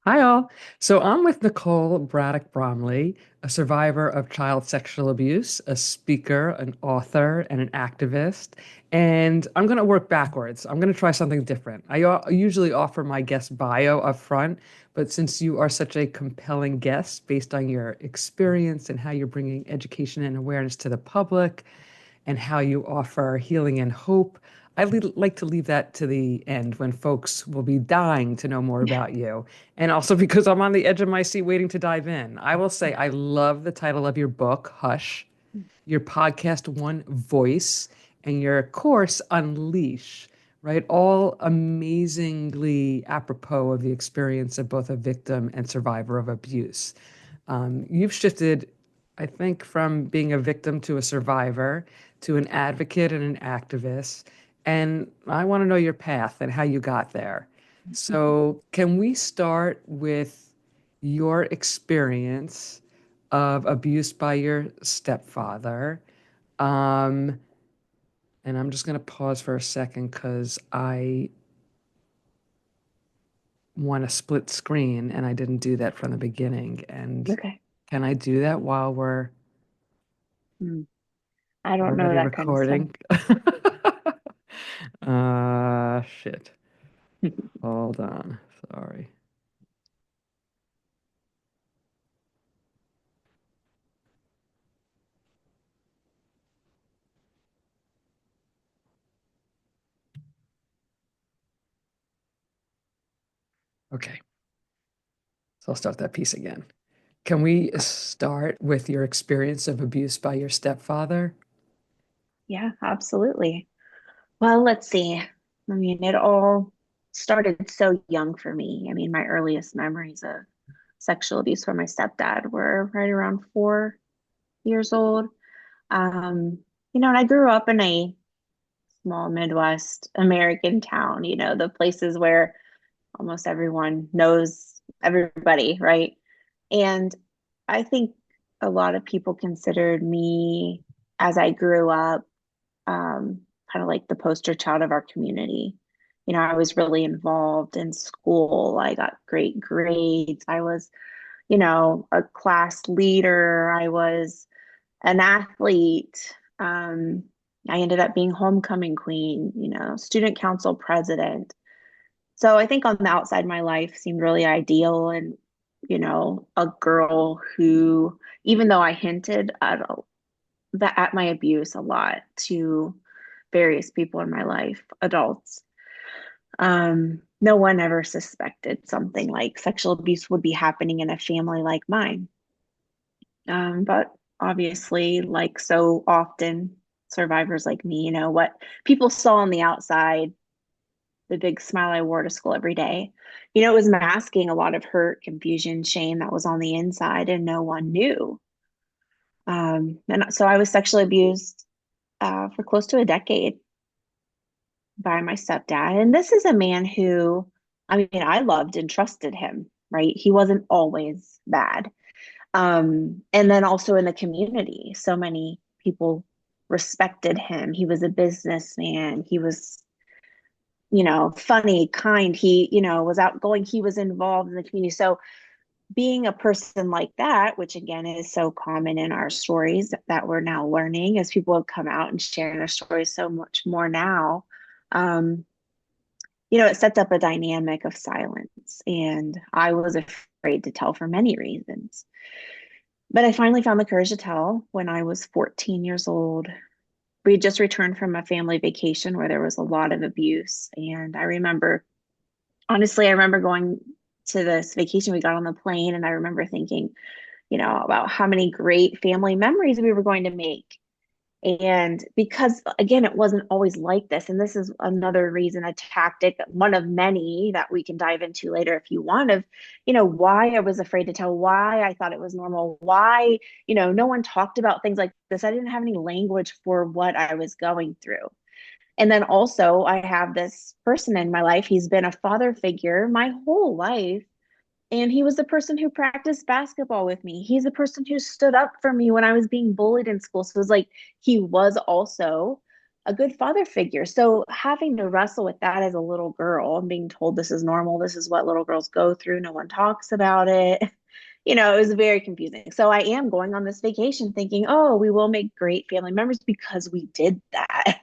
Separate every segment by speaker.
Speaker 1: Hi, all. So I'm with Nicole Braddock Bromley, a survivor of child sexual abuse, a speaker, an author, and an activist. And I'm going to work backwards. I'm going to try something different. I usually offer my guest bio up front, but since you are such a compelling guest based on your experience and how you're bringing education and awareness to the public, and how you offer healing and hope. Like to leave that to the end when folks will be dying to know more about you. And also because I'm on the edge of my seat waiting to dive in. I will say I love the title of your book, Hush, your podcast, One Voice, and your course, Unleash, right? All amazingly apropos of the experience of both a victim and survivor of abuse. You've shifted, I think, from being a victim to a survivor to an advocate and an activist. And I want to know your path and how you got there. So, can we start with your experience of abuse by your stepfather? Um, and I'm just going to pause for a second because I want to split screen and I didn't do that from the beginning. And
Speaker 2: Okay.
Speaker 1: can I do that while we're
Speaker 2: Hmm. I don't know
Speaker 1: already
Speaker 2: that kind of stuff.
Speaker 1: recording? Shit. Hold on. Sorry. Okay. So I'll start that piece again. Can we start with your experience of abuse by your stepfather?
Speaker 2: Yeah, absolutely. Well, let's see. I mean, it all started so young for me. I mean, my earliest memories of sexual abuse from my stepdad were right around 4 years old. Um, and I grew up in a small Midwest American town, the places where almost everyone knows everybody, right? And I think a lot of people considered me as I grew up, kind of like the poster child of our community. I was really involved in school. I got great grades. I was, a class leader. I was an athlete. I ended up being homecoming queen, student council president. So I think on the outside, my life seemed really ideal and, a girl who, even though I hinted at my abuse a lot to various people in my life, adults, no one ever suspected something like sexual abuse would be happening in a family like mine. But obviously, like so often, survivors like me, what people saw on the outside, the big smile I wore to school every day, it was masking a lot of hurt, confusion, shame that was on the inside, and no one knew. And so I was sexually abused for close to a decade by my stepdad. And this is a man who, I mean, I loved and trusted him, right? He wasn't always bad. And then also in the community, so many people respected him. He was a businessman. He was, funny, kind. He, was outgoing. He was involved in the community. So being a person like that, which again is so common in our stories that we're now learning as people have come out and sharing their stories so much more now, um, it sets up a dynamic of silence. And I was afraid to tell for many reasons. But I finally found the courage to tell when I was 14 years old. We had just returned from a family vacation where there was a lot of abuse. And I remember going to this vacation. We got on the plane, and I remember thinking, about how many great family memories we were going to make. And because, again, it wasn't always like this. And this is another reason, a tactic, one of many that we can dive into later if you want, of, why I was afraid to tell, why I thought it was normal, why, no one talked about things like this. I didn't have any language for what I was going through. And then also, I have this person in my life. He's been a father figure my whole life. And he was the person who practiced basketball with me. He's the person who stood up for me when I was being bullied in school. So it was like he was also a good father figure. So having to wrestle with that as a little girl and being told this is normal, this is what little girls go through, no one talks about it. It was very confusing. So I am going on this vacation thinking, oh, we will make great family members because we did that.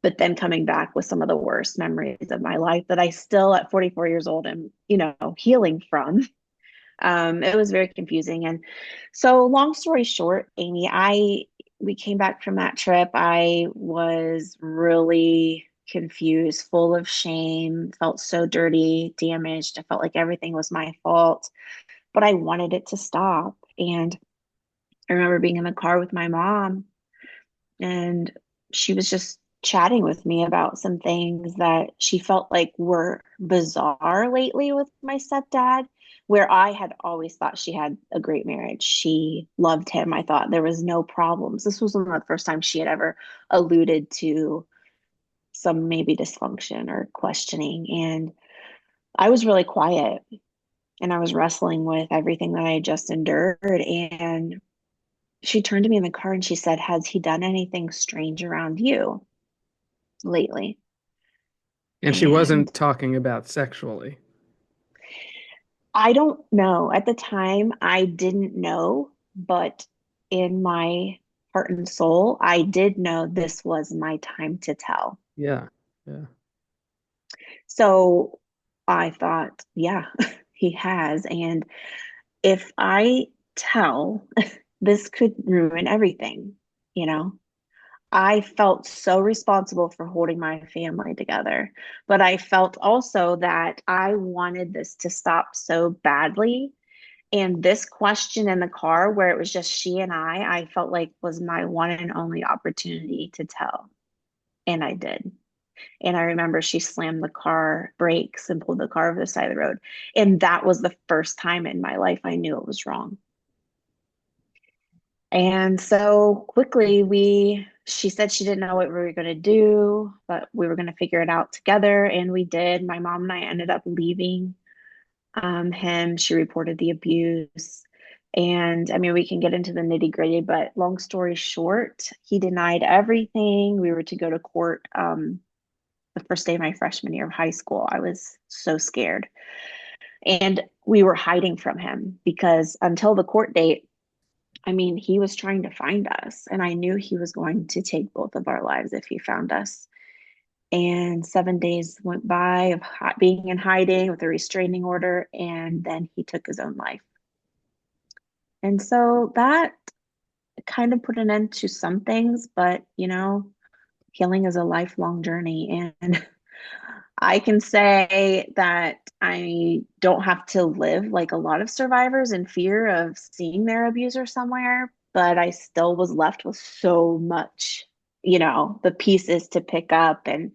Speaker 2: But then coming back with some of the worst memories of my life that I still at 44 years old am, healing from. It was very confusing. And so long story short, Amy, I we came back from that trip. I was really confused, full of shame, felt so dirty, damaged. I felt like everything was my fault, but I wanted it to stop. And I remember being in the car with my mom, and she was just chatting with me about some things that she felt like were bizarre lately with my stepdad, where I had always thought she had a great marriage. She loved him. I thought there was no problems. This was one of the first times she had ever alluded to some maybe dysfunction or questioning. And I was really quiet and I was wrestling with everything that I had just endured. And she turned to me in the car and she said, has he done anything strange around you lately?
Speaker 1: And she
Speaker 2: And
Speaker 1: wasn't talking about sexually.
Speaker 2: I don't know. At the time, I didn't know, but in my heart and soul, I did know this was my time to tell.
Speaker 1: Yeah. Yeah.
Speaker 2: So I thought, yeah, he has. And if I tell, this could ruin everything, you know? I felt so responsible for holding my family together, but I felt also that I wanted this to stop so badly. And this question in the car, where it was just she and I felt like was my one and only opportunity to tell. And I did. And I remember she slammed the car brakes and pulled the car over the side of the road. And that was the first time in my life I knew it was wrong. And so quickly she said she didn't know what we were going to do, but we were going to figure it out together. And we did. My mom and I ended up leaving him. She reported the abuse. And I mean, we can get into the nitty gritty, but long story short, he denied everything. We were to go to court the first day of my freshman year of high school. I was so scared. And we were hiding from him because until the court date, I mean, he was trying to find us, and I knew he was going to take both of our lives if he found us. And 7 days went by of being in hiding with a restraining order, and then he took his own life. And so that kind of put an end to some things, but healing is a lifelong journey. And I can say that I don't have to live like a lot of survivors in fear of seeing their abuser somewhere, but I still was left with so much, the pieces to pick up and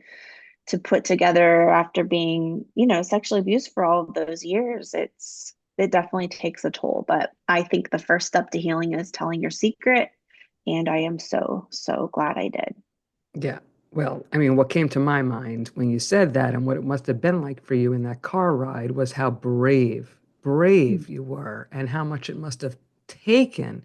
Speaker 2: to put together after being, sexually abused for all of those years. It definitely takes a toll, but I think the first step to healing is telling your secret, and I am so, so glad I did.
Speaker 1: Yeah. Well, I mean, what came to my mind when you said that and what it must have been like for you in that car ride was how brave you were and how much it must have taken,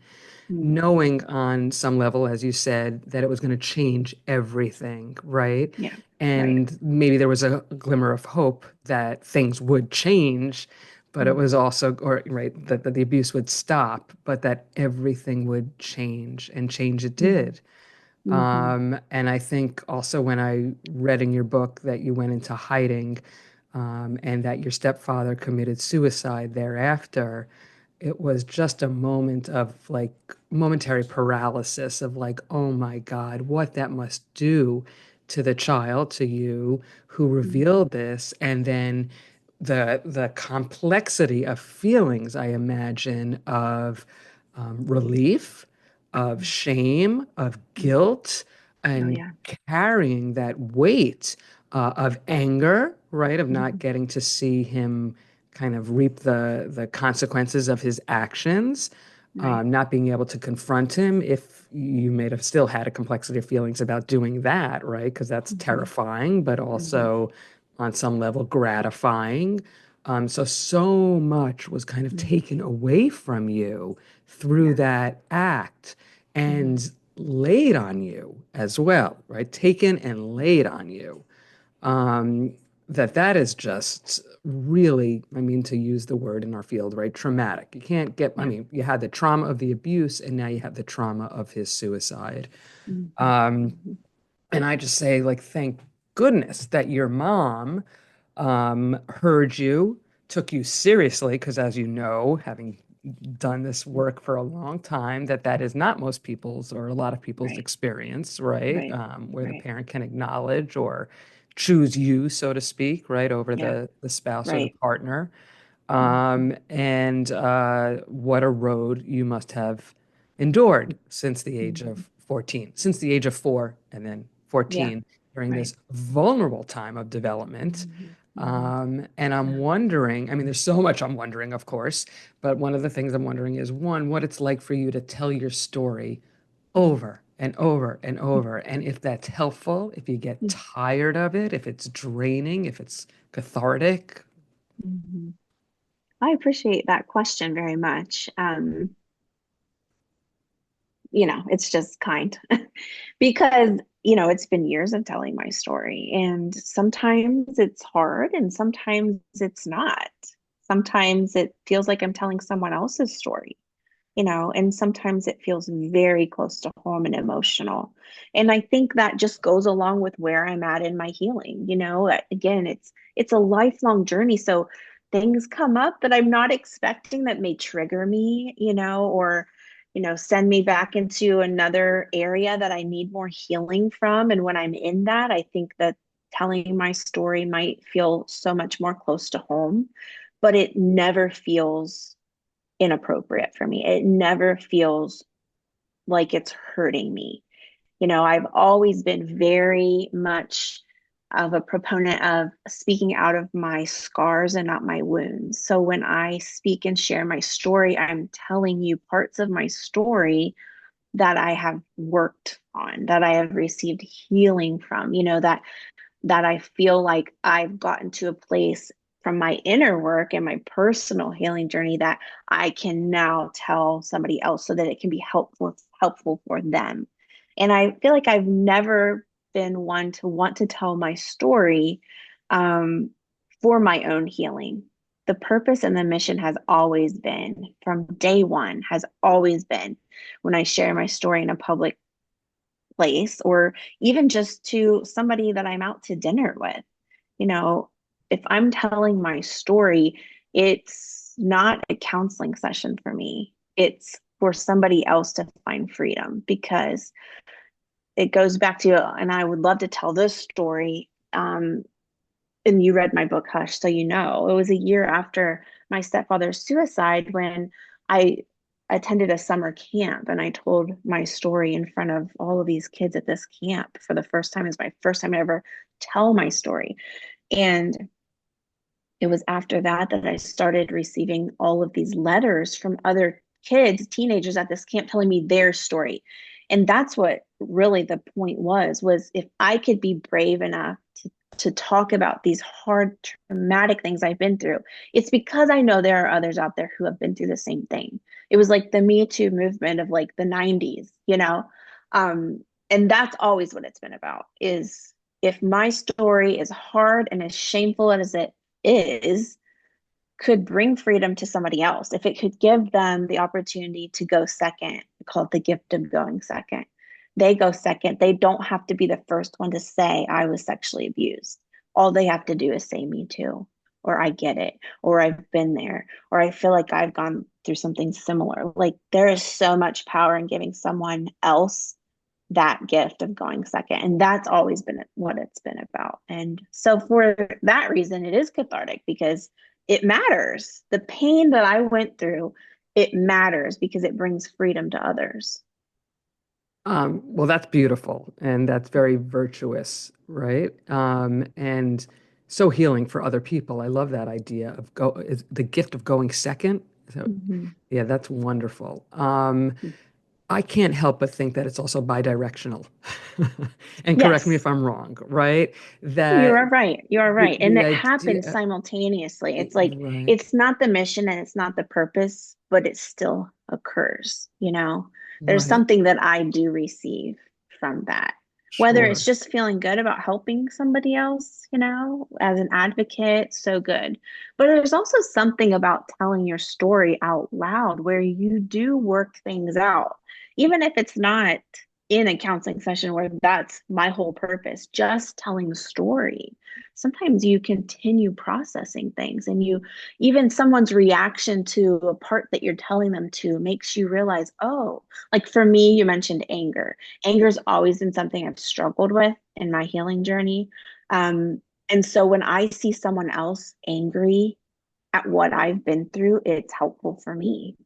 Speaker 2: Mm-hmm.
Speaker 1: knowing on some level, as you said, that it was going to change everything, right?
Speaker 2: Yeah, right.
Speaker 1: And maybe there was a glimmer of hope that things would change, but it
Speaker 2: Mm-hmm.
Speaker 1: was also, or right, that the abuse would stop, but that everything would change, and change it
Speaker 2: Mm-hmm.
Speaker 1: did.
Speaker 2: Mm-hmm.
Speaker 1: And I think also when I read in your book that you went into hiding, and that your stepfather committed suicide thereafter, it was just a moment of like momentary paralysis of like, oh my God, what that must do to the child, to you who revealed this. And then the complexity of feelings, I imagine, of relief, of shame, of
Speaker 2: Mm-hmm.
Speaker 1: guilt,
Speaker 2: Oh
Speaker 1: and
Speaker 2: yeah.
Speaker 1: carrying that weight of anger, right? Of not
Speaker 2: Mhm.
Speaker 1: getting to see him kind of reap the consequences of his actions,
Speaker 2: Right.
Speaker 1: not being able to confront him if you may have still had a complexity of feelings about doing that, right? Because that's
Speaker 2: Hmm.
Speaker 1: terrifying, but
Speaker 2: Hmm.
Speaker 1: also on some level gratifying. So much was kind of
Speaker 2: Hmm.
Speaker 1: taken away from you through
Speaker 2: Yeah.
Speaker 1: that act.
Speaker 2: Hmm.
Speaker 1: And laid on you as well, right? Taken and laid on you. Um, that is just really, I mean, to use the word in our field, right? Traumatic. You can't get, I
Speaker 2: Yeah.
Speaker 1: mean, you had the trauma of the abuse, and now you have the trauma of his suicide.
Speaker 2: Hmm.
Speaker 1: Um,
Speaker 2: Hmm.
Speaker 1: and I just say, like, thank goodness that your mom heard you, took you seriously, because as you know, having done this work for a long time, that is not most people's or a lot of people's
Speaker 2: Right,
Speaker 1: experience, right?
Speaker 2: right,
Speaker 1: Where the
Speaker 2: right.
Speaker 1: parent can acknowledge or choose you, so to speak, right, over
Speaker 2: Yeah,
Speaker 1: the spouse or the
Speaker 2: right.
Speaker 1: partner.
Speaker 2: Hmm.
Speaker 1: And what a road you must have endured since the age
Speaker 2: Hmm.
Speaker 1: of 14, since the age of 4, and then
Speaker 2: Yeah,
Speaker 1: 14 during
Speaker 2: right.
Speaker 1: this vulnerable time of development.
Speaker 2: Hmm. Hmm.
Speaker 1: And I'm
Speaker 2: Yeah.
Speaker 1: wondering, I mean, there's so much I'm wondering, of course, but one of the things I'm wondering is one, what it's like for you to tell your story over and over and over. And if that's helpful, if you get tired of it, if it's draining, if it's cathartic.
Speaker 2: Hmm. I appreciate that question very much. It's just kind because, it's been years of telling my story, and sometimes it's hard and sometimes it's not. Sometimes it feels like I'm telling someone else's story, and sometimes it feels very close to home and emotional. And I think that just goes along with where I'm at in my healing. Again, it's a lifelong journey. So things come up that I'm not expecting that may trigger me, or send me back into another area that I need more healing from. And when I'm in that, I think that telling my story might feel so much more close to home, but it never feels inappropriate for me. It never feels like it's hurting me. I've always been very much of a proponent of speaking out of my scars and not my wounds. So when I speak and share my story, I'm telling you parts of my story that I have worked on, that I have received healing from, that I feel like I've gotten to a place from my inner work and my personal healing journey that I can now tell somebody else so that it can be helpful for them. And I feel like I've never been one to want to tell my story um, for my own healing. The purpose and the mission has always been, from day one, has always been when I share my story in a public place or even just to somebody that I'm out to dinner with. You know, if I'm telling my story, it's not a counseling session for me. It's for somebody else to find freedom because it goes back to, and I would love to tell this story. And you read my book, Hush, so it was a year after my stepfather's suicide when I attended a summer camp and I told my story in front of all of these kids at this camp for the first time. It was my first time I ever tell my story. And it was after that that I started receiving all of these letters from other kids, teenagers at this camp telling me their story. And that's what really the point was if I could be brave enough to talk about these hard, traumatic things I've been through, it's because I know there are others out there who have been through the same thing. It was like the Me Too movement of like the 90s, and that's always what it's been about is if my story is hard and as shameful as it is could bring freedom to somebody else, if it could give them the opportunity to go second, call it the gift of going second. They go second. They don't have to be the first one to say, I was sexually abused. All they have to do is say, me too, or I get it, or I've been there, or I feel like I've gone through something similar. Like there is so much power in giving someone else that gift of going second. And that's always been what it's been about. And so for that reason, it is cathartic because it matters. The pain that I went through, it matters because it brings freedom to others.
Speaker 1: Well, that's beautiful and that's very virtuous, right? And so healing for other people. I love that idea of go is the gift of going second. So,
Speaker 2: Mhm.
Speaker 1: yeah, that's wonderful. I can't help but think that it's also bidirectional. And correct me
Speaker 2: Yes,
Speaker 1: if I'm wrong, right?
Speaker 2: you
Speaker 1: That
Speaker 2: are right. You are right. And
Speaker 1: the
Speaker 2: it happens
Speaker 1: idea,
Speaker 2: simultaneously. It's like
Speaker 1: right?
Speaker 2: it's not the mission and it's not the purpose, but it still occurs. there's
Speaker 1: Right.
Speaker 2: something that I do receive from that. Whether it's
Speaker 1: Sure.
Speaker 2: just feeling good about helping somebody else, as an advocate, so good. But there's also something about telling your story out loud where you do work things out, even if it's not in a counseling session where that's my whole purpose, just telling the story. Sometimes you continue processing things, and even someone's reaction to a part that you're telling them to makes you realize, oh, like for me, you mentioned anger. Anger's always been something I've struggled with in my healing journey. And so when I see someone else angry at what I've been through, it's helpful for me.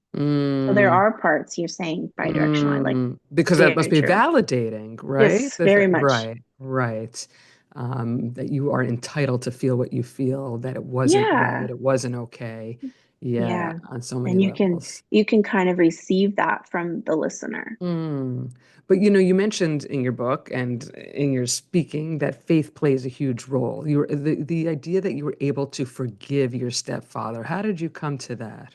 Speaker 2: So there
Speaker 1: Mm,
Speaker 2: are parts you're saying bidirectional. I like
Speaker 1: because that must
Speaker 2: very
Speaker 1: be
Speaker 2: true.
Speaker 1: validating, right?
Speaker 2: Yes, very much.
Speaker 1: Right, right. That you are entitled to feel what you feel, that it wasn't right,
Speaker 2: Yeah.
Speaker 1: it wasn't okay. Yeah,
Speaker 2: Yeah.
Speaker 1: on so many
Speaker 2: And you can
Speaker 1: levels.
Speaker 2: you can kind of receive that from the listener.
Speaker 1: Mm. But you mentioned in your book and in your speaking that faith plays a huge role. The idea that you were able to forgive your stepfather. How did you come to that?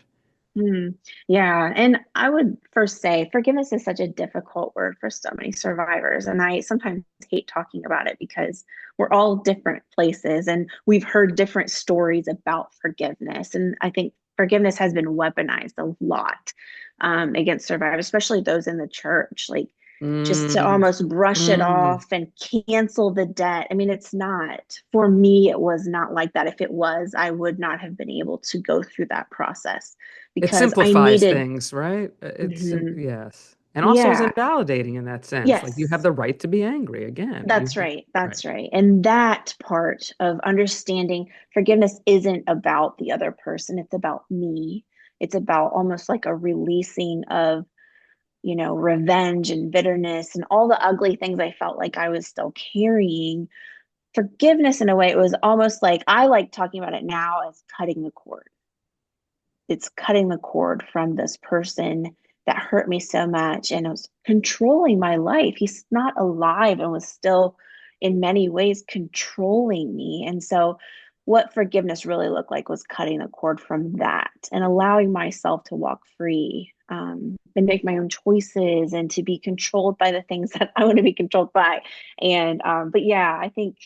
Speaker 2: Hmm. Yeah. And I would first say forgiveness is such a difficult word for so many survivors. And I sometimes hate talking about it because we're all different places and we've heard different stories about forgiveness. And I think forgiveness has been weaponized a lot against survivors, especially those in the church. Like, just to
Speaker 1: Mm,
Speaker 2: almost brush it
Speaker 1: mm.
Speaker 2: off and cancel the debt. I mean, it's not, for me, it was not like that. If it was, I would not have been able to go through that process
Speaker 1: It
Speaker 2: because I
Speaker 1: simplifies
Speaker 2: needed,
Speaker 1: things, right?
Speaker 2: mhm.
Speaker 1: Yes. And also is
Speaker 2: Yeah,
Speaker 1: invalidating in that sense. Like you have
Speaker 2: yes,
Speaker 1: the right to be angry again.
Speaker 2: that's right.
Speaker 1: Right.
Speaker 2: That's right. And that part of understanding forgiveness isn't about the other person, it's about me. It's about almost like a releasing of, revenge and bitterness and all the ugly things I felt like I was still carrying. Forgiveness, in a way, it was almost like I like talking about it now as cutting the cord. It's cutting the cord from this person that hurt me so much and it was controlling my life. He's not alive and was still in many ways controlling me. And so what forgiveness really looked like was cutting the cord from that and allowing myself to walk free, and make my own choices and to be controlled by the things that I want to be controlled by. And but yeah, I think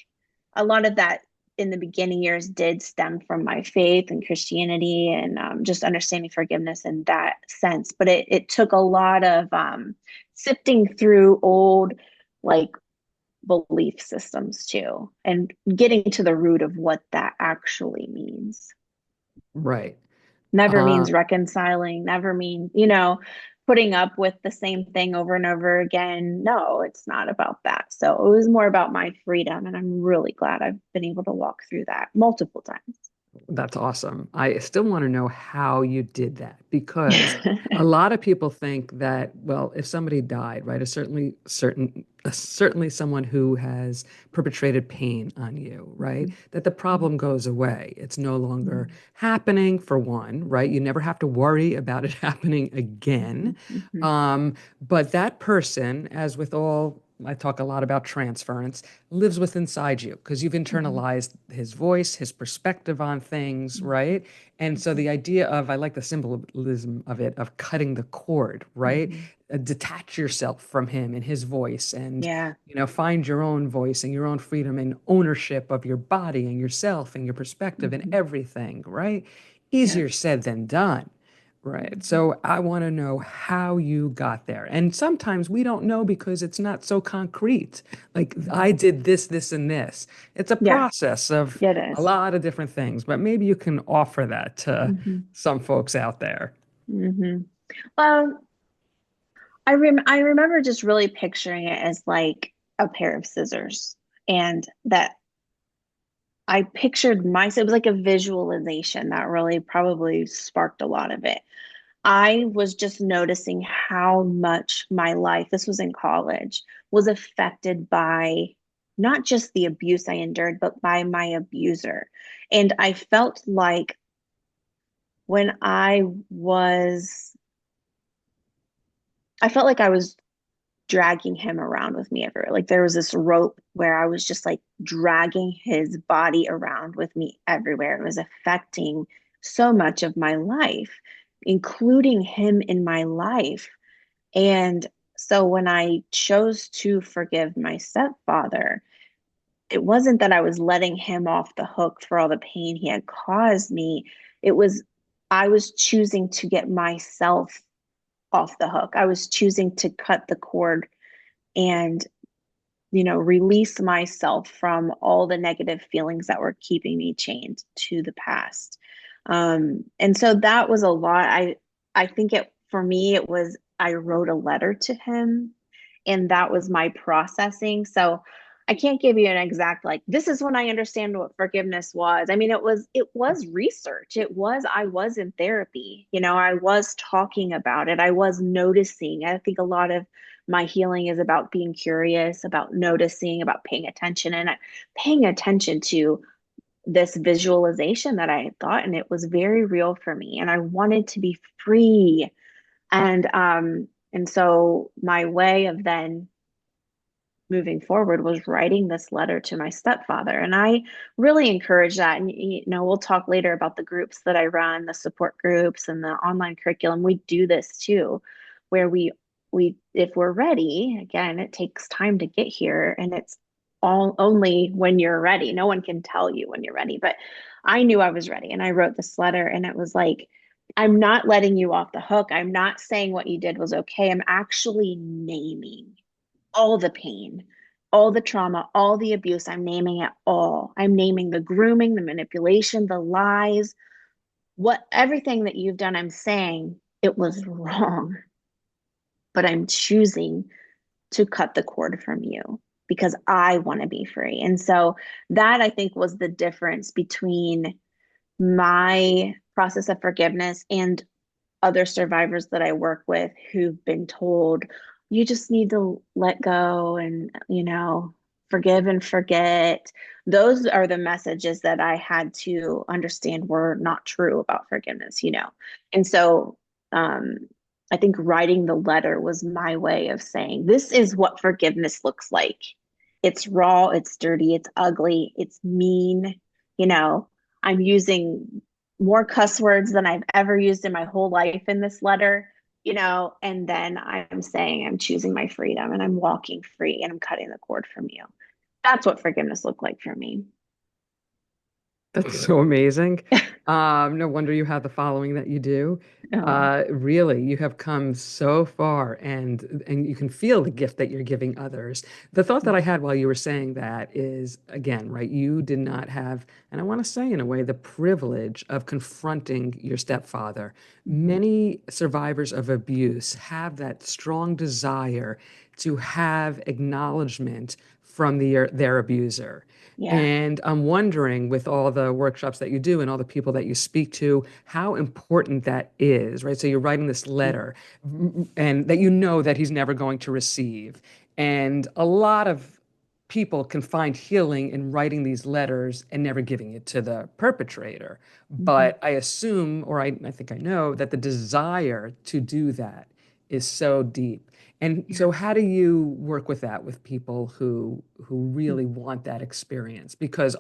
Speaker 2: a lot of that in the beginning years did stem from my faith and Christianity and just understanding forgiveness in that sense. But it took a lot of sifting through old, like, belief systems too, and getting to the root of what that actually means.
Speaker 1: Right.
Speaker 2: Never
Speaker 1: Uh,
Speaker 2: means reconciling, never means, putting up with the same thing over and over again. No, it's not about that. So it was more about my freedom. And I'm really glad I've been able to walk through that multiple times.
Speaker 1: That's awesome. I still want to know how you did that because a lot of people think that, well, if somebody died, right, certainly someone who has perpetrated pain on you, right, that the problem goes away. It's no longer happening for one, right? You never have to worry about it happening again. But that person, as with all, I talk a lot about transference, lives with inside you because you've internalized his voice, his perspective on things, right? And so the idea of, I like the symbolism of it, of cutting the cord, right? Detach yourself from him and his voice and,
Speaker 2: Yeah.
Speaker 1: find your own voice and your own freedom and ownership of your body and yourself and your perspective and
Speaker 2: Mhm.
Speaker 1: everything, right? Easier
Speaker 2: Yes.
Speaker 1: said than done. Right.
Speaker 2: Mhm.
Speaker 1: So I want to know how you got there. And sometimes we don't know because it's not so concrete. Like
Speaker 2: Mhm.
Speaker 1: I did this, this, and this. It's a
Speaker 2: Yeah,
Speaker 1: process of
Speaker 2: it
Speaker 1: a
Speaker 2: is.
Speaker 1: lot of different things, but maybe you can offer that to
Speaker 2: Hmm.
Speaker 1: some folks out there.
Speaker 2: Hmm. Well, I remember just really picturing it as like a pair of scissors, and that I pictured myself, it was like a visualization that really probably sparked a lot of it. I was just noticing how much my life, this was in college, was affected by not just the abuse I endured, but by my abuser. And when was, I felt like I was dragging him around with me everywhere. Like there was this rope where I was just like dragging his body around with me everywhere. It was affecting so much of my life, including him in my life. And so when I chose to forgive my stepfather, it wasn't that I was letting him off the hook for all the pain he had caused me. It was, I was choosing to get myself off the hook. I was choosing to cut the cord and, release myself from all the negative feelings that were keeping me chained to the past. And so that was a lot. I think for me, it was, I wrote a letter to him, and that was my processing. So I can't give you an exact, like, this is when I understand what forgiveness was. I mean, it was research. I was in therapy. I was talking about it. I was noticing. I think a lot of my healing is about being curious, about noticing, about paying attention, and paying attention to this visualization that I thought, and it was very real for me. And I wanted to be free. And so my way of then moving forward was writing this letter to my stepfather. And I really encourage that. And, we'll talk later about the groups that I run, the support groups and the online curriculum. We do this too, where if we're ready, again, it takes time to get here, and it's all only when you're ready. No one can tell you when you're ready, but I knew I was ready. And I wrote this letter, and it was like, I'm not letting you off the hook. I'm not saying what you did was okay. I'm actually naming all the pain, all the trauma, all the abuse. I'm naming it all. I'm naming the grooming, the manipulation, the lies, everything that you've done. I'm saying it was wrong, but I'm choosing to cut the cord from you because I want to be free. And so that, I think, was the difference between my process of forgiveness and other survivors that I work with who've been told, you just need to let go and, forgive and forget. Those are the messages that I had to understand were not true about forgiveness. And so um, I think writing the letter was my way of saying, this is what forgiveness looks like. It's raw, it's dirty, it's ugly, it's mean. You know, I'm using more cuss words than I've ever used in my whole life in this letter, and then I'm saying I'm choosing my freedom and I'm walking free and I'm cutting the cord from you. That's what forgiveness looked like for me.
Speaker 1: That's so amazing. No wonder you have the following that you do.
Speaker 2: Oh,
Speaker 1: Really, you have come so far, and you can feel the gift that you're giving others. The thought that I had while you were saying that is, again, right, you did not have, and I want to say in a way, the privilege of confronting your stepfather.
Speaker 2: mhm.
Speaker 1: Many survivors of abuse have that strong desire to have acknowledgement from their abuser.
Speaker 2: Yeah.
Speaker 1: And I'm wondering, with all the workshops that you do and all the people that you speak to, how important that is, right? So you're writing this letter, and that you know that he's never going to receive. And a lot of people can find healing in writing these letters and never giving it to the perpetrator.
Speaker 2: Mhm.
Speaker 1: But I assume, or I think I know, that the desire to do that is so deep. And
Speaker 2: Yeah.
Speaker 1: so how do you work with that with people who really want that experience? Because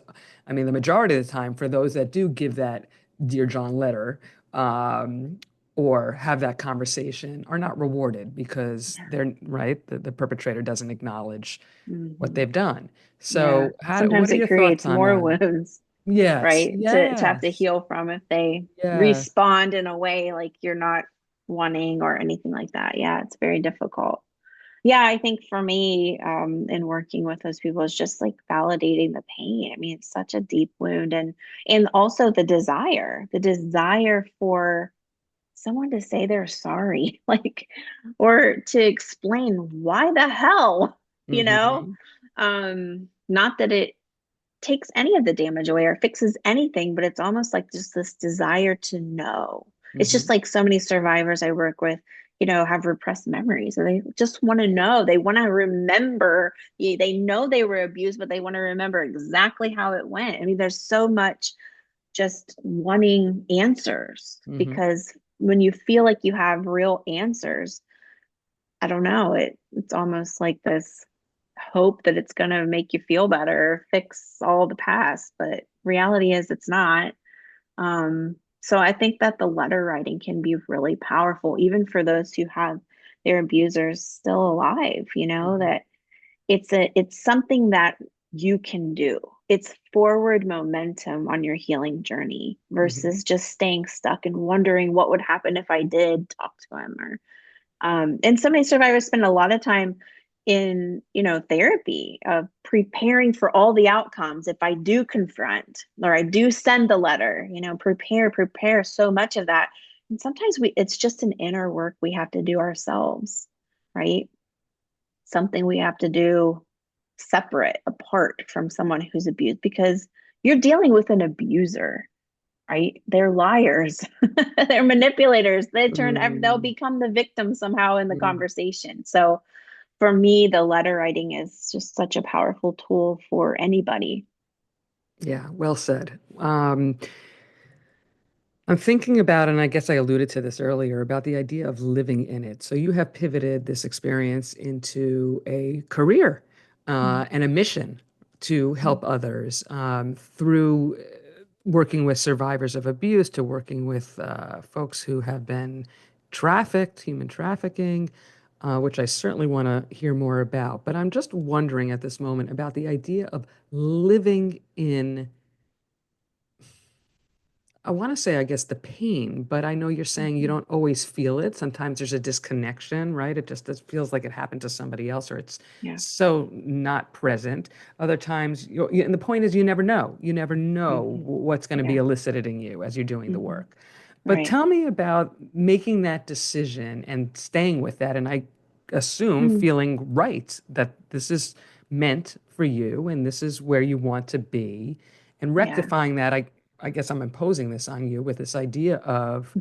Speaker 1: I mean, the majority of the time, for those that do give that Dear John letter, um, or have that conversation, are not rewarded because
Speaker 2: Yeah.
Speaker 1: they're right, the perpetrator doesn't acknowledge what
Speaker 2: Mhm.
Speaker 1: they've done.
Speaker 2: Yeah.
Speaker 1: So what
Speaker 2: Sometimes
Speaker 1: are
Speaker 2: it
Speaker 1: your thoughts
Speaker 2: creates
Speaker 1: on
Speaker 2: more
Speaker 1: that?
Speaker 2: wounds,
Speaker 1: Yes,
Speaker 2: right? To have to
Speaker 1: yes,
Speaker 2: heal from if they
Speaker 1: yes.
Speaker 2: respond in a way like you're not wanting or anything like that. Yeah, it's very difficult. Yeah, I think for me, in working with those people is just like validating the pain. I mean, it's such a deep wound, and also the desire for someone to say they're sorry, like, or to explain why the hell, you know?
Speaker 1: Hmm.
Speaker 2: Not that it takes any of the damage away or fixes anything, but it's almost like just this desire to know. It's just
Speaker 1: Hmm.
Speaker 2: like so many survivors I work with, have repressed memories and they just want to know. They want to remember. They know they were abused, but they want to remember exactly how it went. I mean, there's so much just wanting answers
Speaker 1: Hmm.
Speaker 2: because when you feel like you have real answers, I don't know, it's almost like this hope that it's going to make you feel better, fix all the past, but reality is it's not. So I think that the letter writing can be really powerful, even for those who have their abusers still alive,
Speaker 1: Mhm.
Speaker 2: that it's something that you can do. It's forward momentum on your healing journey
Speaker 1: Mhm.
Speaker 2: versus just staying stuck and wondering what would happen if I did talk to him. Or and so many survivors spend a lot of time in, therapy of preparing for all the outcomes. If I do confront or I do send the letter, prepare so much of that. And sometimes it's just an inner work we have to do ourselves, right? Something we have to do separate, apart from someone who's abused, because you're dealing with an abuser, right? They're liars. They're manipulators. They'll
Speaker 1: Mm,
Speaker 2: become the victim somehow in the
Speaker 1: mm.
Speaker 2: conversation. So for me, the letter writing is just such a powerful tool for anybody.
Speaker 1: Yeah, well said. I'm thinking about, and I guess I alluded to this earlier, about the idea of living in it. So you have pivoted this experience into a career
Speaker 2: Mm,
Speaker 1: and a mission to
Speaker 2: mm,
Speaker 1: help others through working with survivors of abuse to working with folks who have been trafficked, human trafficking, which I certainly want to hear more about. But I'm just wondering at this moment about the idea of living in, I want to say, I guess, the pain, but I know you're saying you
Speaker 2: mhm.
Speaker 1: don't always feel it. Sometimes there's a disconnection, right? It feels like it happened to somebody else or it's
Speaker 2: Yeah.
Speaker 1: so not present. Other times, and the point is, you never know. You never know
Speaker 2: Hmm.
Speaker 1: what's going to be
Speaker 2: Yeah.
Speaker 1: elicited in you as you're doing the
Speaker 2: Hmm.
Speaker 1: work. But
Speaker 2: Right.
Speaker 1: tell me about making that decision and staying with that. And I assume
Speaker 2: Mm,
Speaker 1: feeling right that this is meant for you and this is where you want to be. And
Speaker 2: yeah.
Speaker 1: rectifying that, I guess I'm imposing this on you with this idea of,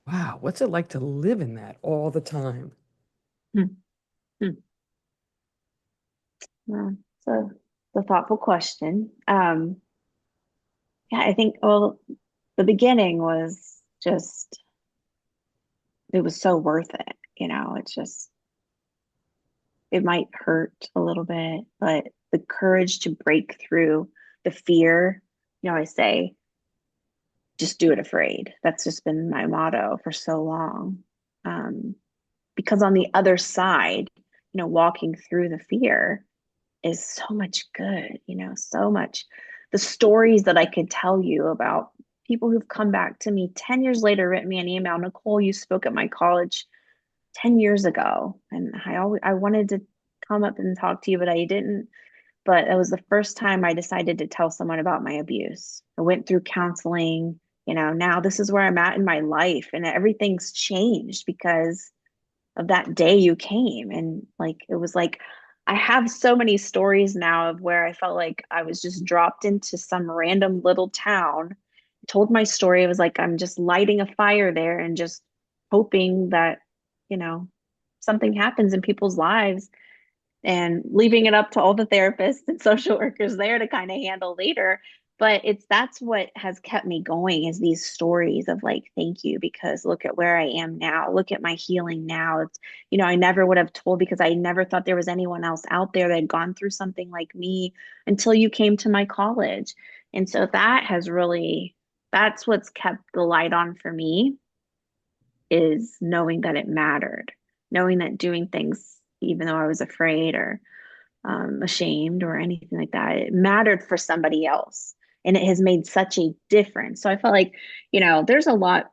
Speaker 1: wow, what's it like to live in that all the time?
Speaker 2: Mm, mm. Well, so the thoughtful question. Yeah, I think, well, the beginning was just, it was so worth it. It's just, it might hurt a little bit, but the courage to break through the fear, I say, just do it afraid. That's just been my motto for so long. Um, because on the other side, walking through the fear is so much good, so much. The stories that I could tell you about people who've come back to me 10 years later, written me an email, Nicole, you spoke at my college 10 years ago. And I wanted to come up and talk to you, but I didn't. But it was the first time I decided to tell someone about my abuse. I went through counseling. Now this is where I'm at in my life, and everything's changed because of that day you came. And like, it was like, I have so many stories now of where I felt like I was just dropped into some random little town, told my story. It was like I'm just lighting a fire there and just hoping that, you know, something happens in people's lives, and leaving it up to all the therapists and social workers there to kind of handle later. But that's what has kept me going, is these stories of like, thank you, because look at where I am now, look at my healing now. It's, I never would have told, because I never thought there was anyone else out there that had gone through something like me until you came to my college. And so that's what's kept the light on for me, is knowing that it mattered, knowing that doing things even though I was afraid or ashamed or anything like that. It mattered for somebody else, and it has made such a difference. So I felt like, there's a lot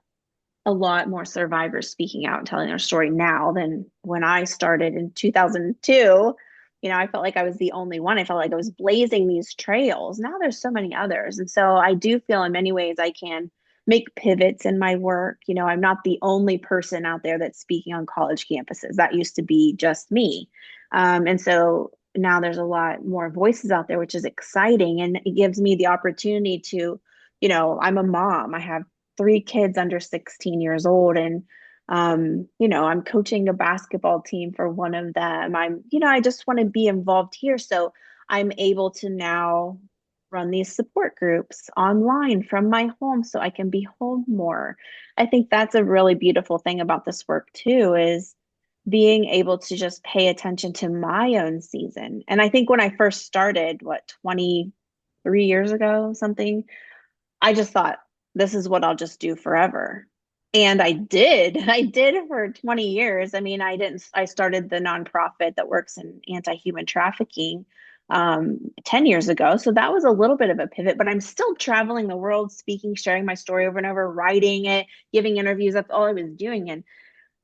Speaker 2: more survivors speaking out and telling their story now than when I started in 2002. I felt like I was the only one. I felt like I was blazing these trails. Now there's so many others. And so I do feel in many ways I can make pivots in my work. I'm not the only person out there that's speaking on college campuses. That used to be just me. And so now there's a lot more voices out there, which is exciting. And it gives me the opportunity to, I'm a mom. I have 3 kids under 16 years old. And, I'm coaching a basketball team for one of them. I just want to be involved here. So I'm able to now run these support groups online from my home so I can be home more. I think that's a really beautiful thing about this work too, is being able to just pay attention to my own season. And I think when I first started, 23 years ago, something, I just thought, this is what I'll just do forever. And I did for 20 years. I mean, I started the nonprofit that works in anti-human trafficking 10 years ago. So that was a little bit of a pivot, but I'm still traveling the world, speaking, sharing my story over and over, writing it, giving interviews. That's all I was doing.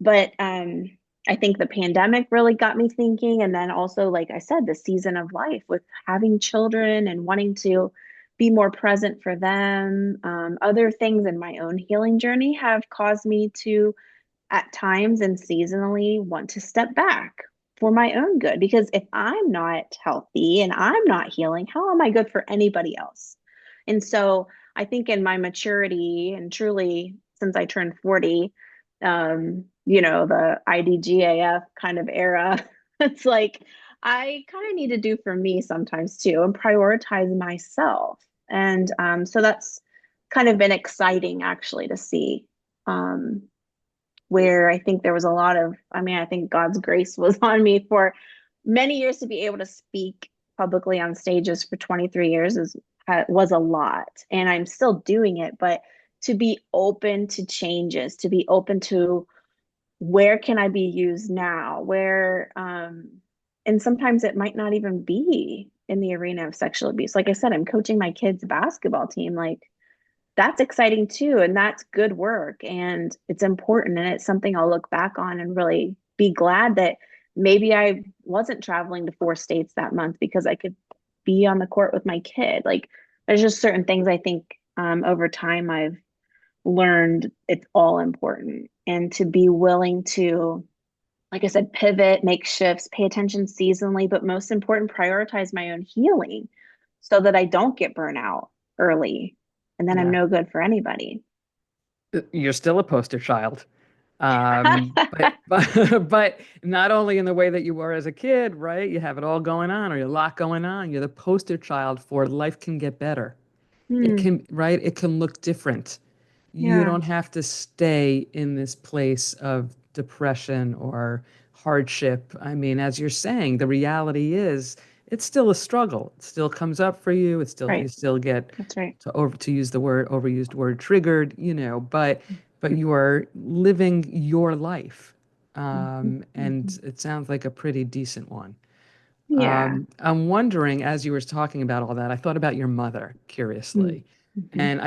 Speaker 2: But I think the pandemic really got me thinking. And then also, like I said, the season of life with having children and wanting to be more present for them. Other things in my own healing journey have caused me to, at times and seasonally, want to step back for my own good. Because if I'm not healthy and I'm not healing, how am I good for anybody else? And so I think in my maturity and truly since I turned 40, the IDGAF kind of era, it's like I kind of need to do for me sometimes too and prioritize myself. And so that's kind of been exciting actually to see. Um, where I think there was a lot of, I mean, I think God's grace was on me for many years to be able to speak publicly on stages for 23 years was a lot. And I'm still doing it, but to be open to changes, to be open to where can I be used now? And sometimes it might not even be in the arena of sexual abuse. Like I said, I'm coaching my kids' basketball team. Like, that's exciting too. And that's good work. And it's important. And it's something I'll look back on and really be glad that maybe I wasn't traveling to 4 states that month because I could be on the court with my kid. Like, there's just certain things I think over time I've learned it's all important. And to be willing to, like I said, pivot, make shifts, pay attention seasonally, but most important, prioritize my own healing so that I don't get burnt out early and then I'm
Speaker 1: Yeah.
Speaker 2: no good for anybody.
Speaker 1: You're still a poster child. But not only in the way that you were as a kid, right? You have it all going on, or a lot going on. You're the poster child for life can get better. It
Speaker 2: Hmm.
Speaker 1: can, right? It can look different. You
Speaker 2: Yeah.
Speaker 1: don't have to stay in this place of depression or hardship. I mean, as you're saying, the reality is it's still a struggle. It still comes up for you. It's still you
Speaker 2: Right.
Speaker 1: still get
Speaker 2: That's right.
Speaker 1: to use the word overused word triggered, but you are living your life.
Speaker 2: Mhm,
Speaker 1: And
Speaker 2: mhm.
Speaker 1: it sounds like a pretty decent one.
Speaker 2: Yeah.
Speaker 1: I'm wondering, as you were talking about all that, I thought about your mother,
Speaker 2: Mm,
Speaker 1: curiously.
Speaker 2: mhm,
Speaker 1: And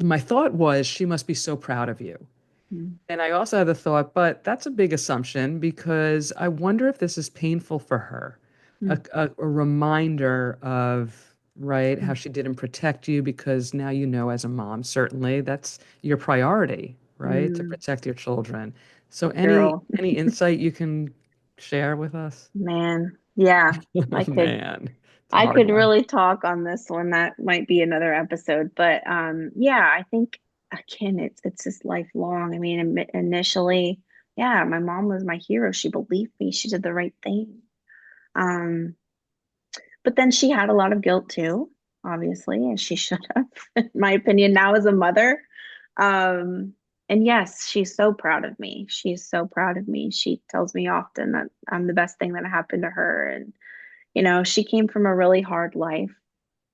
Speaker 1: my thought was, she must be so proud of you.
Speaker 2: mm,
Speaker 1: And I also had the thought, but that's a big assumption because I wonder if this is painful for her.
Speaker 2: mm,
Speaker 1: A reminder of, right, how
Speaker 2: mm,
Speaker 1: she didn't protect you because now you know as a mom, certainly that's your priority, right, to
Speaker 2: mm.
Speaker 1: protect your children. So
Speaker 2: Girl,
Speaker 1: any insight you can share with us?
Speaker 2: man. Yeah.
Speaker 1: Oh
Speaker 2: I could
Speaker 1: man, it's a
Speaker 2: I
Speaker 1: hard
Speaker 2: could
Speaker 1: one.
Speaker 2: really talk on this one. That might be another episode. But yeah, I think again it's just lifelong. I mean, initially, yeah, my mom was my hero. She believed me. She did the right thing. Um, but then she had a lot of guilt too, obviously, as she should have, in my opinion, now as a mother. Um, and yes, she's so proud of me. She's so proud of me. She tells me often that I'm the best thing that happened to her. And, she came from a really hard life,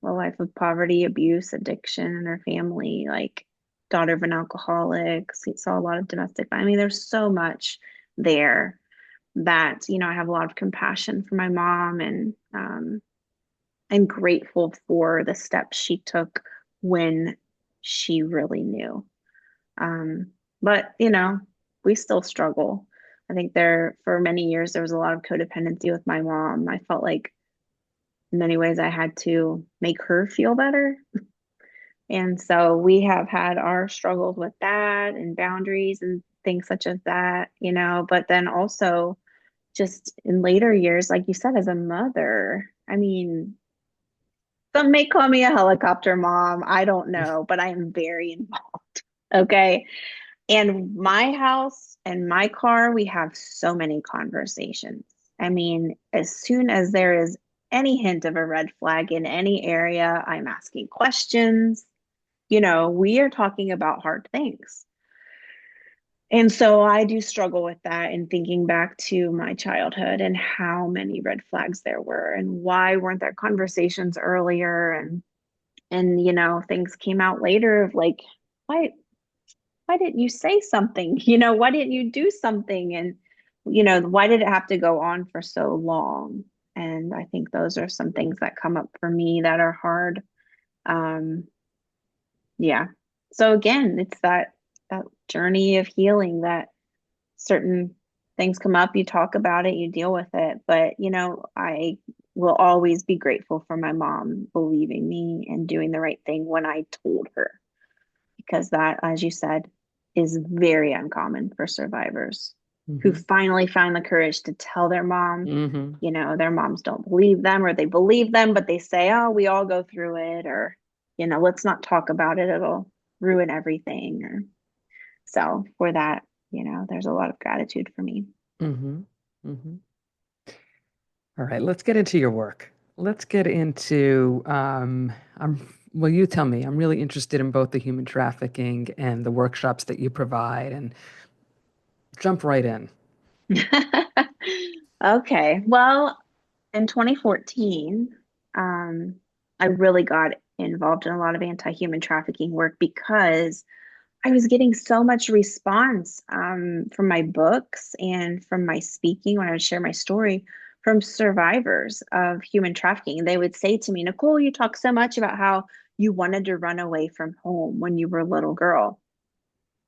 Speaker 2: a life of poverty, abuse, addiction in her family, like daughter of an alcoholic, saw a lot of domestic. I mean, there's so much there that, I have a lot of compassion for my mom and I'm grateful for the steps she took when she really knew. Um, but, we still struggle. I think for many years, there was a lot of codependency with my mom. I felt like in many ways I had to make her feel better. And so we have had our struggles with that and boundaries and things such as that, but then also just in later years, like you said, as a mother, I mean, some may call me a helicopter mom. I don't know, but I am very involved. Okay. And my house and my car, we have so many conversations. I mean, as soon as there is any hint of a red flag in any area, I'm asking questions. We are talking about hard things. And so I do struggle with that and thinking back to my childhood and how many red flags there were and why weren't there conversations earlier and things came out later of like, why? why didn't you say something? Why didn't you do something? And, why did it have to go on for so long? And I think those are some things that come up for me that are hard. Um, yeah. So again, it's that journey of healing that certain things come up, you talk about it, you deal with it. But, I will always be grateful for my mom believing me and doing the right thing when I told her, because that, as you said, is very uncommon for survivors who
Speaker 1: Hmm.
Speaker 2: finally find the courage to tell their mom.
Speaker 1: Hmm.
Speaker 2: Their moms don't believe them, or they believe them, but they say, oh, we all go through it, or, let's not talk about it. It'll ruin everything. Or so for that, there's a lot of gratitude for me.
Speaker 1: Hmm. Hmm. All right, let's get into your work. Let's get into, well, you tell me. I'm really interested in both the human trafficking and the workshops that you provide, and jump right in.
Speaker 2: Okay. Well, in 2014, um, I really got involved in a lot of anti-human trafficking work because I was getting so much response from my books and from my speaking when I would share my story from survivors of human trafficking. They would say to me, Nicole, you talk so much about how you wanted to run away from home when you were a little girl.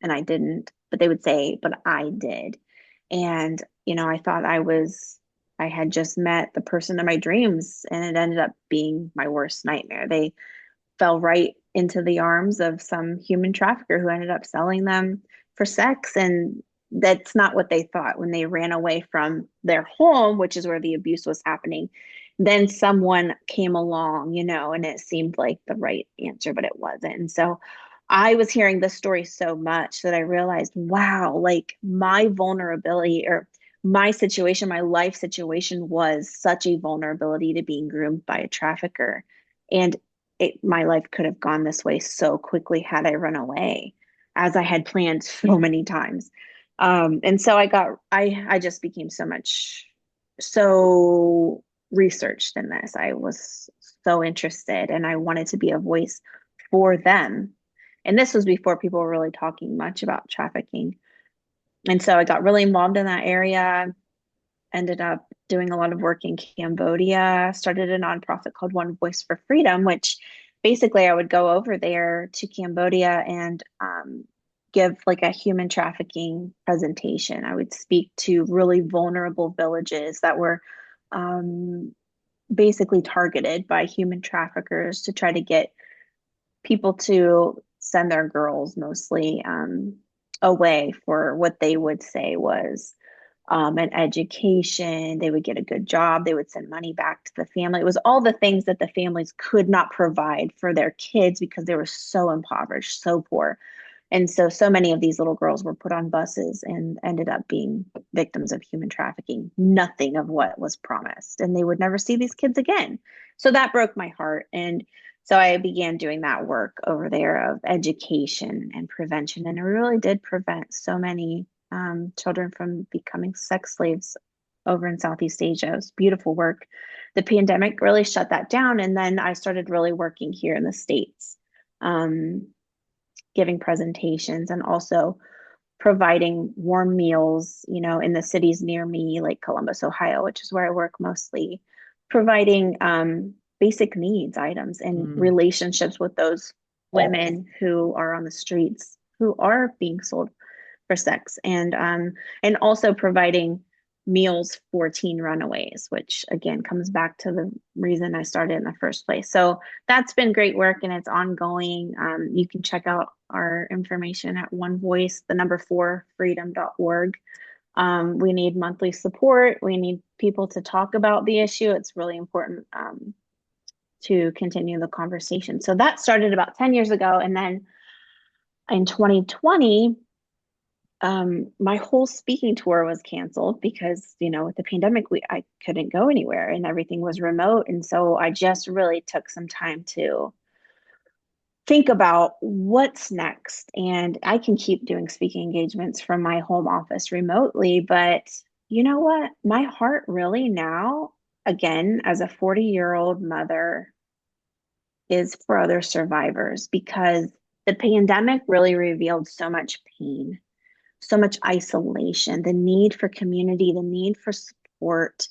Speaker 2: And I didn't, but they would say, but I did. And, I thought I had just met the person of my dreams, and it ended up being my worst nightmare. They fell right into the arms of some human trafficker who ended up selling them for sex. And that's not what they thought when they ran away from their home, which is where the abuse was happening. Then someone came along, and it seemed like the right answer, but it wasn't. And so I was hearing this story so much that I realized, wow, like my vulnerability, or my situation, my life situation was such a vulnerability to being groomed by a trafficker. And my life could have gone this way so quickly had I run away, as I had planned so many times. And so I just became so researched in this. I was so interested, and I wanted to be a voice for them. And this was before people were really talking much about trafficking. And so I got really involved in that area, ended up doing a lot of work in Cambodia, started a nonprofit called One Voice for Freedom, which basically I would go over there to Cambodia and give like a human trafficking presentation. I would speak to really vulnerable villages that were um, basically targeted by human traffickers to try to get people to send their girls mostly away for what they would say was an education. They would get a good job. They would send money back to the family. It was all the things that the families could not provide for their kids because they were so impoverished, so poor. And so many of these little girls were put on buses and ended up being victims of human trafficking. Nothing of what was promised. And they would never see these kids again. So that broke my heart. And so I began doing that work over there of education and prevention. And it really did prevent so many children from becoming sex slaves over in Southeast Asia. It was beautiful work. The pandemic really shut that down. And then I started really working here in the States. Um, Giving presentations and also providing warm meals, in the cities near me, like Columbus, Ohio, which is where I work mostly, providing basic needs items and
Speaker 1: Mm.
Speaker 2: relationships with those women who are on the streets who are being sold for sex, and also providing meals for teen runaways, which again comes back to the reason I started in the first place. So that's been great work, and it's ongoing. You can check out our information at one voice, the number four freedom.org. We need monthly support. We need people to talk about the issue. It's really important to continue the conversation. So that started about 10 years ago. And then in 2020, my whole speaking tour was canceled because, with the pandemic, I couldn't go anywhere and everything was remote. And so I just really took some time to think about what's next. And I can keep doing speaking engagements from my home office remotely, but you know what? My heart really now, again, as a 40-year-old mother, is for other survivors because the pandemic really revealed so much pain, so much isolation, the need for community, the need for support,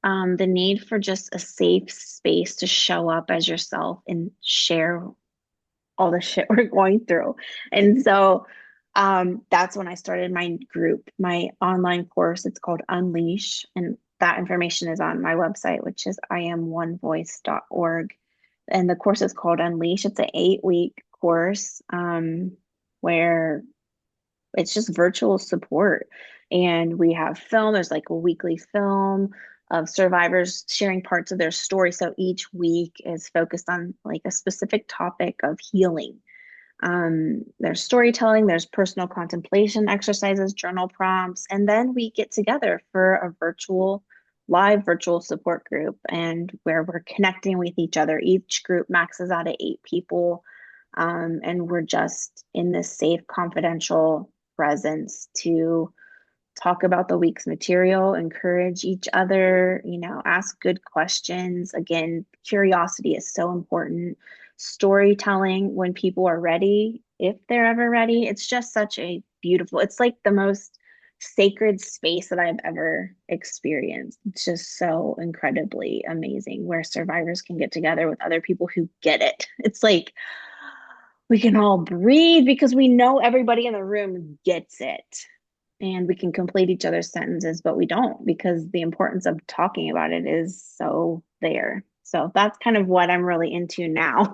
Speaker 2: the need for just a safe space to show up as yourself and share all the shit we're going through. And so that's when I started my group, my online course. It's called Unleash. And that information is on my website, which is iamonevoice.org. And the course is called Unleash. It's an 8-week course where it's just virtual support. And we have film, there's like a weekly film of survivors sharing parts of their story. So each week is focused on like a specific topic of healing. There's storytelling, there's personal contemplation exercises, journal prompts, and then we get together for a live virtual support group and where we're connecting with each other. Each group maxes out at 8 people. And we're just in this safe, confidential presence to talk about the week's material, encourage each other, ask good questions. Again, curiosity is so important. Storytelling when people are ready, if they're ever ready. It's just such a beautiful, it's like the most sacred space that I've ever experienced. It's just so incredibly amazing where survivors can get together with other people who get it. It's like we can all breathe because we know everybody in the room gets it and we can complete each other's sentences, but we don't because the importance of talking about it is so there. So that's kind of what I'm really into now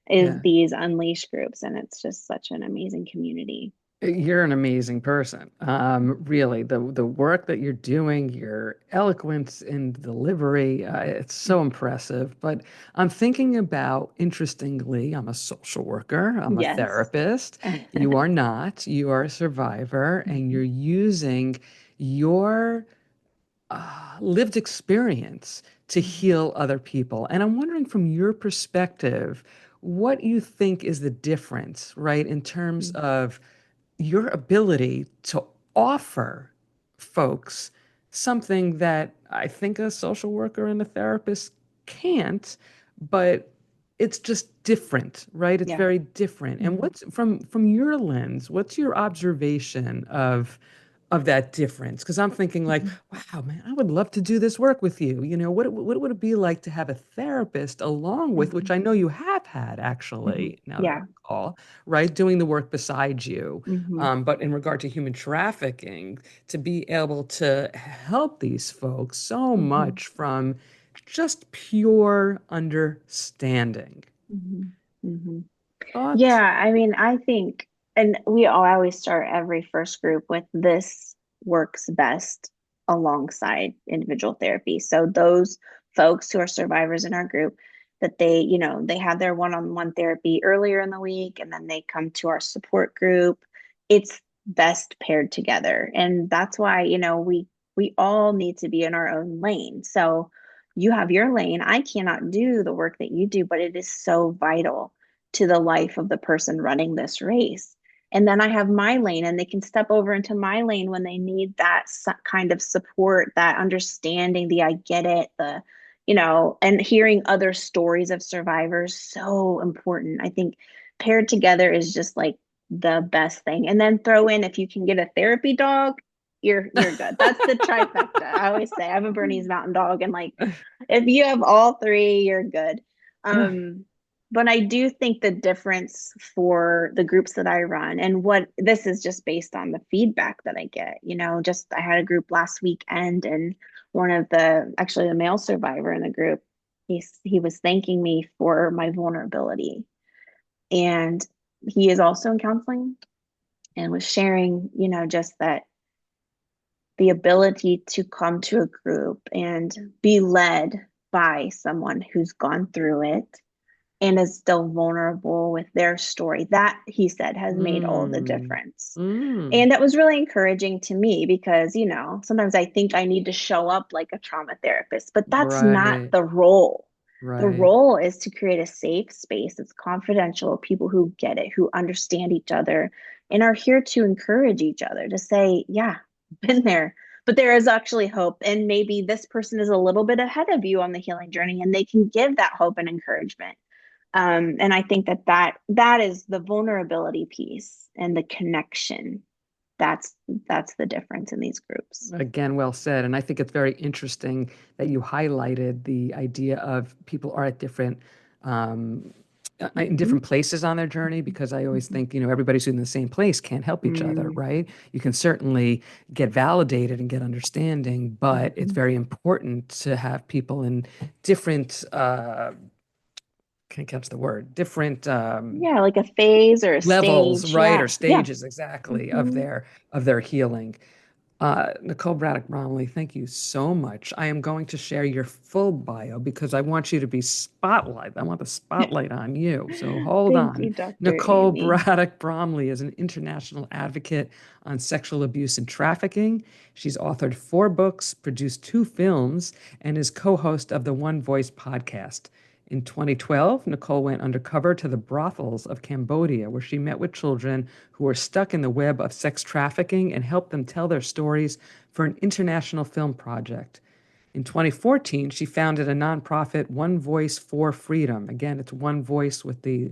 Speaker 2: is
Speaker 1: Yeah.
Speaker 2: these unleash groups. And it's just such an amazing community.
Speaker 1: You're an amazing person. Really, the work that you're doing, your eloquence in delivery, it's so impressive. But I'm thinking about, interestingly, I'm a social worker, I'm a
Speaker 2: Yes.
Speaker 1: therapist. You are not. You are a survivor, and you're using your lived experience to heal other people. And I'm wondering, from your perspective, what you think is the difference, right, in terms of your ability to offer folks something that I think a social worker and a therapist can't, but it's just different, right? It's
Speaker 2: Yeah.
Speaker 1: very different. And
Speaker 2: Mhm.
Speaker 1: what's from your lens, what's your observation of that difference? Because I'm thinking like,
Speaker 2: Mhm.
Speaker 1: wow, man, I would love to do this work with you. What would it be like to have a therapist along with, which
Speaker 2: Mhm.
Speaker 1: I know you have had
Speaker 2: Mhm.
Speaker 1: actually, now that I
Speaker 2: Yeah.
Speaker 1: recall, right, doing the work beside you.
Speaker 2: Mhm.
Speaker 1: But in regard to human trafficking, to be able to help these folks so
Speaker 2: Mhm.
Speaker 1: much from just pure understanding.
Speaker 2: Mhm. Mhm. Yeah,
Speaker 1: Thoughts?
Speaker 2: I mean, I think, and I always start every first group with this works best alongside individual therapy. So those folks who are survivors in our group, that they had their one-on-one therapy earlier in the week, and then they come to our support group. It's best paired together, and that's why, we all need to be in our own lane. So you have your lane. I cannot do the work that you do, but it is so vital to the life of the person running this race. And then I have my lane, and they can step over into my lane when they need that kind of support, that understanding, the I get it, and hearing other stories of survivors, so important. I think paired together is just like the best thing. And then throw in if you can get a therapy dog, you're good. That's the trifecta. I always say I'm a Bernese Mountain Dog, and like if you have all three, you're good. But I do think the difference for the groups that I run, and what this is just based on the feedback that I get, just I had a group last weekend, and actually the male survivor in the group, he was thanking me for my vulnerability. And he is also in counseling and was sharing, just that the ability to come to a group and be led by someone who's gone through it and is still vulnerable with their story. That, he said, has made all the
Speaker 1: Mm,
Speaker 2: difference.
Speaker 1: mm,
Speaker 2: And that was really encouraging to me because, sometimes I think I need to show up like a trauma therapist, but that's not
Speaker 1: right,
Speaker 2: the role. The
Speaker 1: right.
Speaker 2: role is to create a safe space that's confidential, people who get it, who understand each other, and are here to encourage each other to say, yeah, been there, but there is actually hope. And maybe this person is a little bit ahead of you on the healing journey, and they can give that hope and encouragement. And I think that is the vulnerability piece and the connection. That's the difference in these groups.
Speaker 1: Again, well said. And I think it's very interesting that you highlighted the idea of people are at um, in
Speaker 2: Mhm.
Speaker 1: different places on their journey, because I always
Speaker 2: Mhm.
Speaker 1: think, everybody's in the same place can't help each other,
Speaker 2: Mm,
Speaker 1: right? You can certainly get validated and get understanding, but it's
Speaker 2: mhm.
Speaker 1: very important to have people in different, can't catch the word, different
Speaker 2: Yeah, like a phase or a
Speaker 1: levels,
Speaker 2: stage.
Speaker 1: right, or
Speaker 2: Yeah, yeah.
Speaker 1: stages exactly of
Speaker 2: Hmm.
Speaker 1: their healing. Nicole Braddock Bromley, thank you so much. I am going to share your full bio because I want you to be spotlight. I want the spotlight on you. So hold
Speaker 2: Thank
Speaker 1: on.
Speaker 2: you, Dr.
Speaker 1: Nicole
Speaker 2: Amy.
Speaker 1: Braddock Bromley is an international advocate on sexual abuse and trafficking. She's authored 4 books, produced 2 films, and is co-host of the One Voice podcast. In 2012, Nicole went undercover to the brothels of Cambodia, where she met with children who were stuck in the web of sex trafficking and helped them tell their stories for an international film project. In 2014, she founded a nonprofit, One Voice for Freedom. Again, it's One Voice with the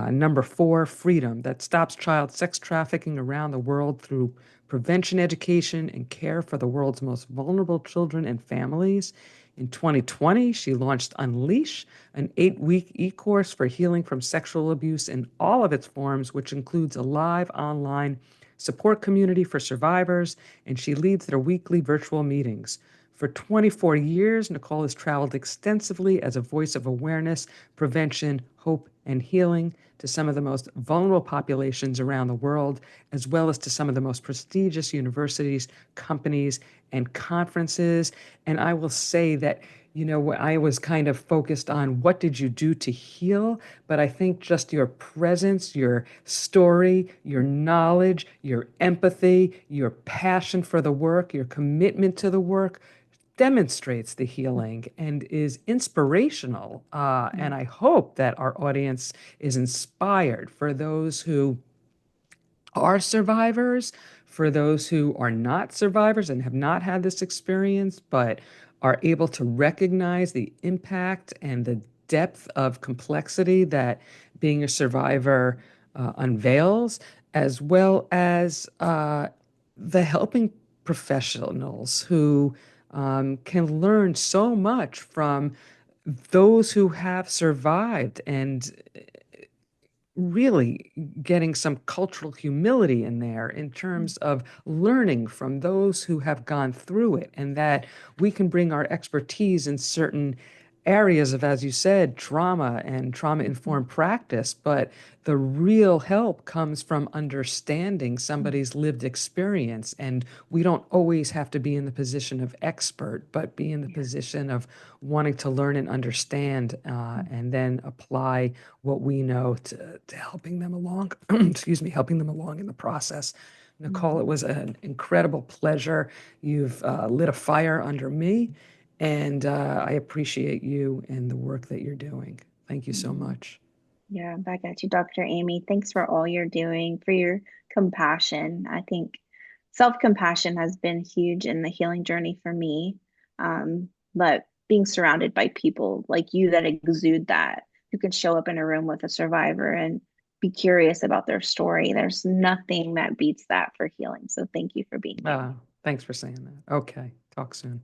Speaker 1: number 4, freedom, that stops child sex trafficking around the world through prevention, education, and care for the world's most vulnerable children and families. In 2020, she launched Unleash, an 8-week e course for healing from sexual abuse in all of its forms, which includes a live online support community for survivors, and she leads their weekly virtual meetings. For 24 years, Nicole has traveled extensively as a voice of awareness, prevention, hope, and healing to some of the most vulnerable populations around the world, as well as to some of the most prestigious universities, companies, and conferences. And I will say that, I was kind of focused on what did you do to heal, but I think just your presence, your story, your knowledge, your empathy, your passion for the work, your commitment to the work demonstrates the healing and is inspirational. And I hope that our audience is inspired for those who are survivors, for those who are not survivors and have not had this experience, but are able to recognize the impact and the depth of complexity that being a survivor unveils, as well as the helping professionals who can learn so much from those who have survived, and really getting some cultural humility in there in terms of learning from those who have gone through it, and that we can bring our expertise in certain areas of, as you said, trauma and trauma informed practice. But the real help comes from understanding somebody's lived experience. And we don't always have to be in the position of expert, but be in the
Speaker 2: Yeah.
Speaker 1: position of wanting to learn and understand, and then apply what we know to helping them along, excuse me, helping them along in the process. Nicole, it
Speaker 2: Mhm.
Speaker 1: was an incredible pleasure. You've lit a fire under me, and I appreciate you and the work that you're doing. Thank you so
Speaker 2: Mhm.
Speaker 1: much.
Speaker 2: Yeah, back at you, Dr. Amy. Thanks for all you're doing, for your compassion. I think self-compassion has been huge in the healing journey for me. But being surrounded by people like you that exude that, who can show up in a room with a survivor and be curious about their story, there's nothing that beats that for healing. So thank you for being here.
Speaker 1: Thanks for saying that. Okay, talk soon.